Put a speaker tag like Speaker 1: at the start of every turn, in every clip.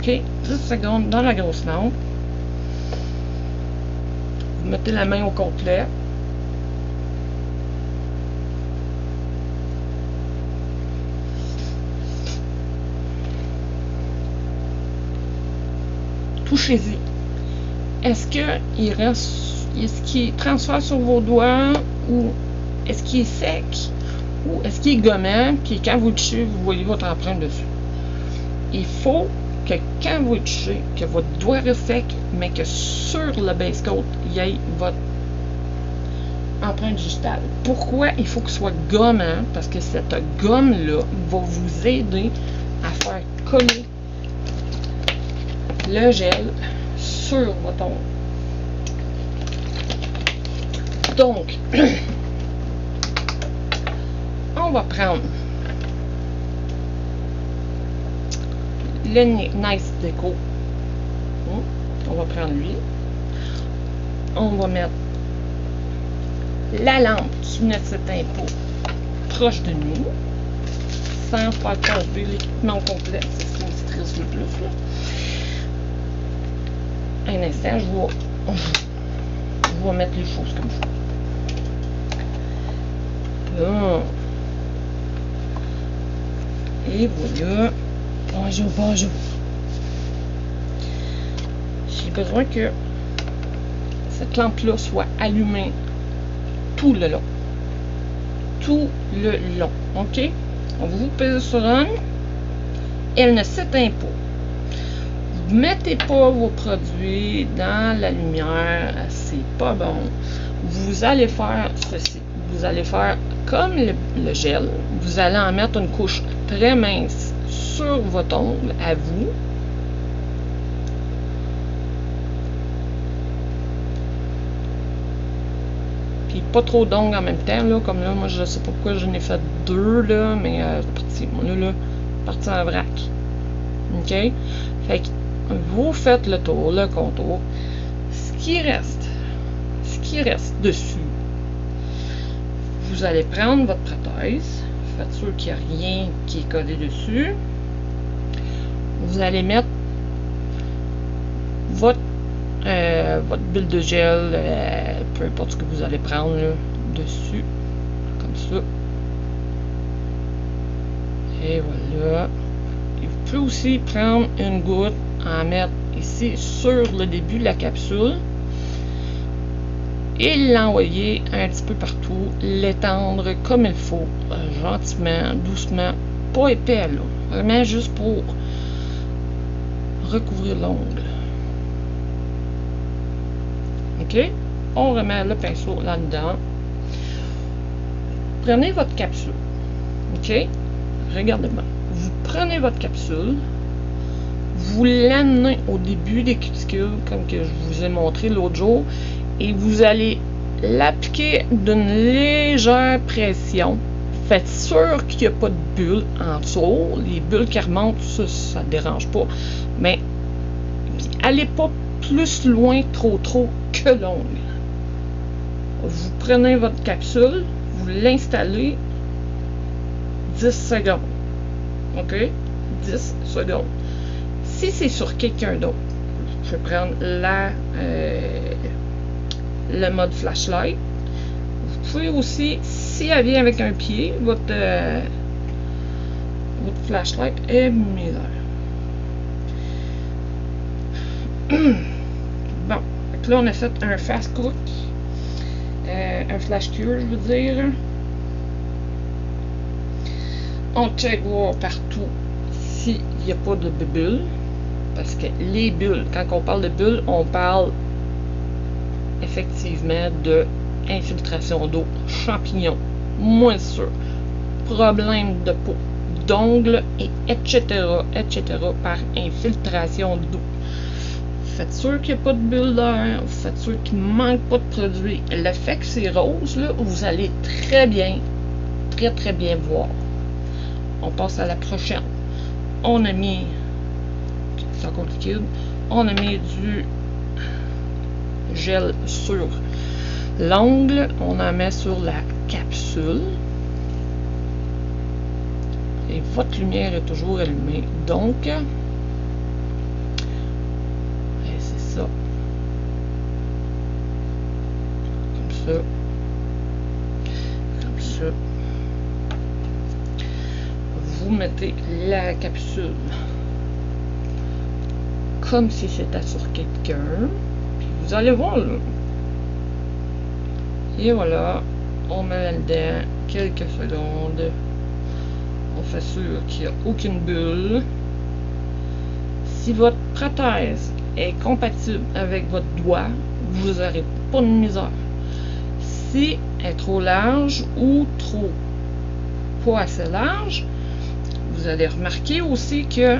Speaker 1: OK? 10 secondes dans la grosse lampe. Vous mettez la main au complet. Touchez-y. Est-ce qu'il transfère sur vos doigts ou est-ce qu'il est sec ou est-ce qu'il est gommant puis quand vous le touchez, vous voyez votre empreinte dessus. Il faut que quand vous le touchez, que votre doigt reste sec, mais que sur le base coat, il y ait votre empreinte digitale. Pourquoi il faut que ce soit gommant? Parce que cette gomme-là va vous aider à faire coller le gel sur votre ongle. Donc, on va prendre le Nice Deco. On va prendre lui. On va mettre la lampe qui met cet impôt proche de nous, sans faire tomber l'équipement complet. C'est ce qui me stresse le plus. Là. Un instant, je vais mettre les choses comme ça. Bon. Et voilà. Bonjour. J'ai besoin que cette lampe-là soit allumée tout le long. Tout le long. OK? On va vous peser sur on. Elle ne s'éteint pas. Vous ne mettez pas vos produits dans la lumière. C'est pas bon. Vous allez faire ceci. Vous allez faire comme le gel. Vous allez en mettre une couche très mince sur votre ongle à vous. Puis pas trop d'ongles en même temps, là, comme là, moi je sais pas pourquoi j'en ai fait 2, là, mais c'est parti, là, parti en vrac. OK? Fait que vous faites le tour, le contour. Ce qui reste dessus, vous allez prendre votre prothèse, faites sûr qu'il n'y a rien qui est collé dessus. Vous allez mettre votre bulle de gel, peu importe ce que vous allez prendre là, dessus, comme ça. Et voilà. Et vous pouvez aussi prendre une goutte, en mettre ici sur le début de la capsule et l'envoyer un petit peu partout, l'étendre comme il faut, gentiment, doucement, pas épais là, vraiment juste pour recouvrir l'ongle. OK? On remet le pinceau là-dedans. Prenez votre capsule. OK? Regardez-moi. Vous prenez votre capsule, vous l'amenez au début des cuticules, comme que je vous ai montré l'autre jour, et vous allez l'appliquer d'une légère pression. Faites sûr qu'il n'y a pas de bulles en dessous. Les bulles qui remontent, ça ne dérange pas. Mais allez pas plus loin trop que l'ongle. Vous prenez votre capsule, vous l'installez 10 secondes. OK? 10 secondes. Si c'est sur quelqu'un d'autre, je vais prendre le mode flashlight. Vous pouvez aussi, si elle vient avec un pied, votre flashlight est meilleur. Bon, donc là on a fait un fast cook, un flash cure, je veux dire. On check voir partout s'il n'y a pas de bulles, parce que les bulles, quand on parle de bulles, on parle effectivement de infiltration d'eau, champignons, moisissure, problème de peau, d'ongles, et etc. par infiltration d'eau. Faites sûr qu'il n'y a pas de bulles d'air, faites sûr qu'il ne manque pas de produit. Le fait que c'est rose, là, vous allez très bien voir. On passe à la prochaine. On a mis, c'est encore liquide, on a mis du gel sur l'ongle, on en met sur la capsule. Et votre lumière est toujours allumée. Donc, ça. Comme ça. Comme ça. Vous mettez la capsule comme si c'était sur quelqu'un. Puis vous allez voir là. Et voilà, on met là-dedans quelques secondes. On fait sûr qu'il n'y a aucune bulle. Si votre prothèse est compatible avec votre doigt, vous n'aurez pas de misère. Si elle est trop large ou trop pas assez large, vous allez remarquer aussi que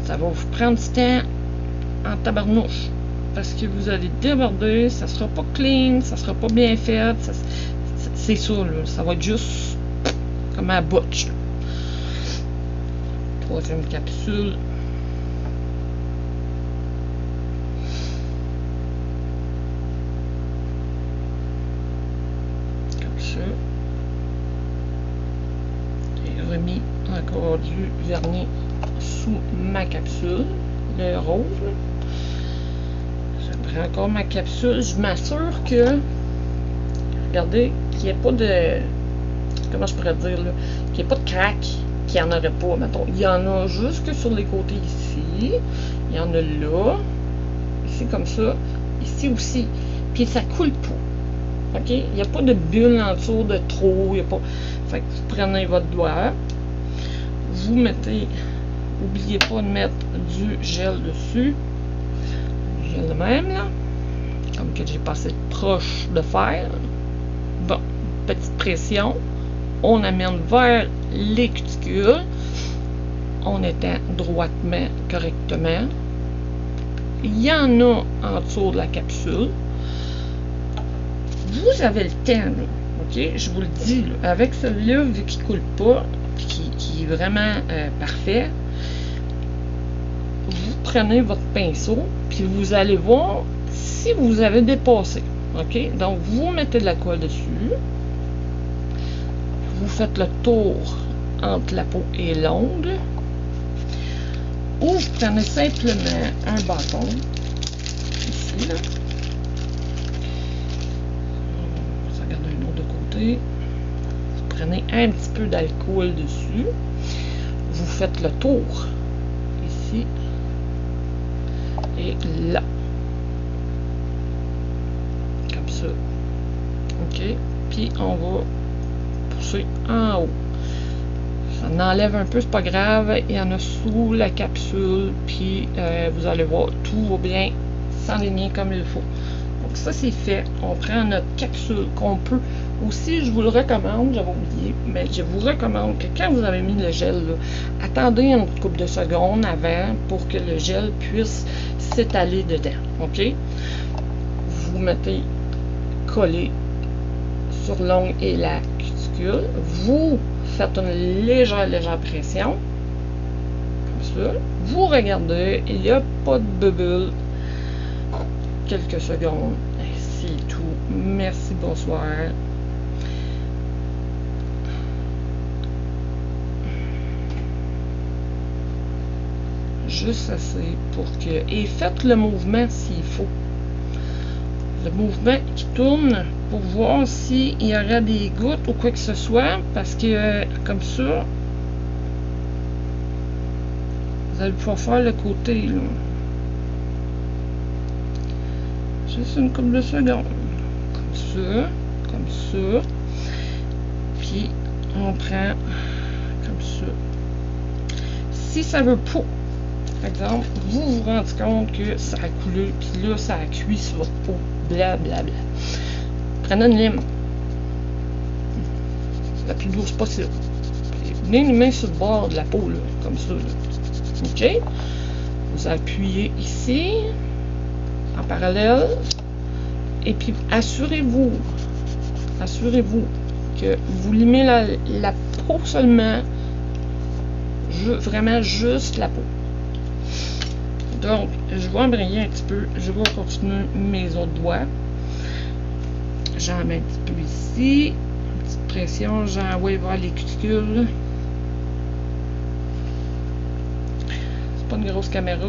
Speaker 1: ça va vous prendre du temps en tabarnouche. Parce que vous allez déborder, ça sera pas clean, ça sera pas bien fait. C'est ça, là. Ça va être juste comme un botch. Troisième capsule. Comme ça. J'ai remis encore du vernis sous ma capsule. Le rose, là. Je prends encore ma capsule. Je m'assure que, regardez, qu'il n'y ait pas de, comment je pourrais dire, là, qu'il n'y ait pas de crack, qu'il n'y en aurait pas, mettons. Il y en a jusque sur les côtés ici. Il y en a là. Ici comme ça. Ici aussi. Puis ça coule pas. OK? Il n'y a pas de bulle en dessous de trop. Il y a pas. Fait que vous prenez votre doigt. Vous mettez. N'oubliez pas de mettre du gel dessus. Du gel de même, là. Comme que j'ai passé proche de faire. Bon. Petite pression. On amène vers les cuticules. On étend droitement, correctement. Il y en a en dessous de la capsule. Vous avez le temps, là, ok? Je vous le dis, là, avec celui-là, vu qu'il ne coule pas, qui est vraiment parfait, vous prenez votre pinceau, puis vous allez voir si vous avez dépassé. Ok? Donc, vous mettez de la colle dessus. Vous faites le tour entre la peau et l'ongle. Ou vous prenez simplement un bâton, ici, là. On va regarder un autre côté. Vous prenez un petit peu d'alcool dessus. Vous faites le tour, ici et là. Comme ça. OK. Puis on va pousser en haut. Ça en enlève un peu, c'est pas grave. Il y en a sous la capsule. Puis vous allez voir, tout va bien s'enligner comme il faut. Donc ça c'est fait. On prend notre capsule qu'on peut aussi, je vous le recommande, j'avais oublié, mais je vous recommande que quand vous avez mis le gel, là, attendez une couple de secondes avant pour que le gel puisse s'étaler dedans. OK? Vous mettez collé sur l'ongle et la cuticule. Vous faites une légère pression. Comme ça. Vous regardez, il n'y a pas de bubble. Quelques secondes. C'est tout. Merci, bonsoir. Juste assez pour que... Et faites le mouvement s'il faut. Le mouvement qui tourne pour voir s'il y aura des gouttes ou quoi que ce soit. Parce que comme ça, vous allez pouvoir faire le côté, là. Juste une couple de secondes. Comme ça. Puis on prend comme ça. Si ça veut pas, par exemple, vous vous rendez compte que ça a coulé, puis là, ça a cuit sur votre peau, blablabla. Prenez une lime. La plus douce possible. Puis venez les mains sur le bord de la peau, là, comme ça. Là. OK? Vous appuyez ici, en parallèle, et puis assurez-vous que vous limez la peau seulement, vraiment juste la peau. Donc, je vais embrayer un petit peu. Je vais continuer mes autres doigts. J'en mets un petit peu ici. Une petite pression. J'envoie vers les cuticules. C'est pas une grosse caméra.